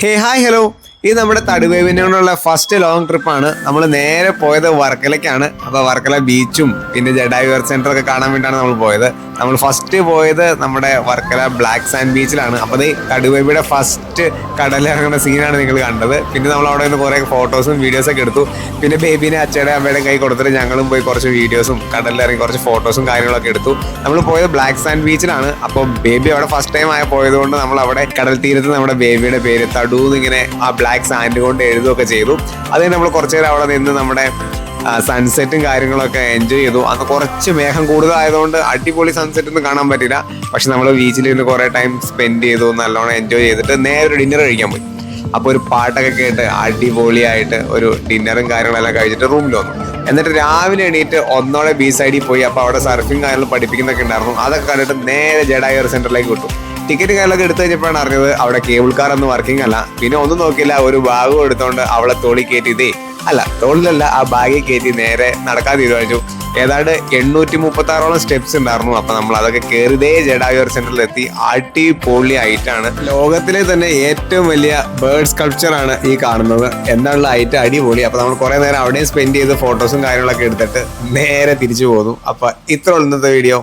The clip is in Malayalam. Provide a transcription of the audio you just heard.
ഹേ ഹായ് ഹലോ, ഇത് നമ്മുടെ തടുവേവിനോടുള്ള ഫസ്റ്റ് ലോങ് ട്രിപ്പാണ്. നമ്മൾ നേരെ പോയത് വർക്കലയ്ക്കാണ്. അപ്പോൾ വർക്കല ബീച്ചും പിന്നെ ജഡായു എർത്ത് സെന്റർ ഒക്കെ കാണാൻ വേണ്ടിയിട്ടാണ് നമ്മൾ പോയത്. നമ്മൾ ഫസ്റ്റ് പോയത് നമ്മുടെ വർക്കല ബ്ലാക്ക് സാൻഡ് ബീച്ചിലാണ്. അപ്പോൾ ഈ തടുവേവിയുടെ ഫസ്റ്റ് കടലിറങ്ങുന്ന സീനാണ് നിങ്ങൾ കണ്ടത്. പിന്നെ നമ്മൾ അവിടെ നിന്ന് കുറേ ഫോട്ടോസും വീഡിയോസൊക്കെ എടുത്തു. പിന്നെ ബേബീനെ അച്ഛയുടെ അമ്മയുടെ കൈ കൊടുത്തിട്ട് ഞങ്ങളും പോയി കുറച്ച് വീഡിയോസും കടലിലിറങ്ങി കുറച്ച് ഫോട്ടോസും കാര്യങ്ങളൊക്കെ എടുത്തു. നമ്മൾ പോയത് ബ്ലാക്ക് സാൻഡ് ബീച്ചിലാണ്. അപ്പോൾ ബേബി അവിടെ ഫസ്റ്റ് ടൈം പോയതുകൊണ്ട് നമ്മൾ അവിടെ കടൽ തീരത്ത് നമ്മുടെ ബേബിയുടെ പേര് തടൂന്ന് ഇങ്ങനെ ആ ബ്ലാക്ക് സാൻഡ് കൊണ്ട് എഴുതുകയൊക്കെ ചെയ്തു. അത് നമ്മൾ കുറച്ചു നേരം അവിടെ നിന്ന് നമ്മുടെ സൺസെറ്റും കാര്യങ്ങളൊക്കെ എൻജോയ് ചെയ്തു. അന്ന് കുറച്ച് മേഘം കൂടുതലായതുകൊണ്ട് അടിപൊളി സൺസെറ്റ് ഒന്നും കാണാൻ പറ്റില്ല. പക്ഷെ നമ്മൾ ബീച്ചിൽ നിന്ന് കുറേ ടൈം സ്പെൻഡ് ചെയ്തു, നല്ലോണം എൻജോയ് ചെയ്തിട്ട് നേരെ ഒരു ഡിന്നർ കഴിക്കാൻ പോയി. അപ്പോൾ ഒരു പാട്ടൊക്കെ കേട്ട് അടിപൊളിയായിട്ട് ഒരു ഡിന്നറും കാര്യങ്ങളെല്ലാം കഴിച്ചിട്ട് റൂമിൽ വന്നു. എന്നിട്ട് രാവിലെ എണീറ്റ് ഒന്നോടെ ബീച്ച് സൈഡിൽ പോയി. അപ്പോൾ അവിടെ സർഫിങ് കാര്യങ്ങൾ പഠിപ്പിക്കുന്നൊക്കെ ഉണ്ടായിരുന്നു. അതൊക്കെ കണ്ടിട്ട് നേരെ ജഡായു എർത്ത് സെന്ററിലേക്ക് വിട്ടു. ടിക്കറ്റ് കാര്യങ്ങളൊക്കെ എടുത്തു കഴിഞ്ഞപ്പോഴാണ് അറിഞ്ഞത് അവിടെ കേബിൾ കാർ ഒന്നും വർക്കിംഗ് അല്ല. പിന്നെ ഒന്നും നോക്കിയില്ല, ഒരു ബാഗും എടുത്തോണ്ട് അവളെ തോളി കയറ്റി തോളിലല്ല ആ ബാഗിൽ കയറ്റി നേരെ നടക്കാൻ തീരുമാനിച്ചു. ഏതാണ്ട് 836ഓളം സ്റ്റെപ്സ് ഉണ്ടായിരുന്നു. അപ്പൊ നമ്മൾ അതൊക്കെ കയറിയതേ ജഡായു എർത്ത് സെന്ററിൽ എത്തി. അടിപൊളി ആയിട്ടാണ്, ലോകത്തിലെ തന്നെ ഏറ്റവും വലിയ ബേർഡ് സ്കൾപ്ചർ ആണ് ഈ കാണുന്നത്. എന്താണുള്ള ഐറ്റം അടിപൊളി. അപ്പൊ നമ്മൾ കുറെ നേരം അവിടെയും സ്പെൻഡ് ചെയ്ത് ഫോട്ടോസും കാര്യങ്ങളൊക്കെ എടുത്തിട്ട് നേരെ തിരിച്ചു പോന്നു. അപ്പൊ ഇത്ര ഇന്നത്തെ വീഡിയോ.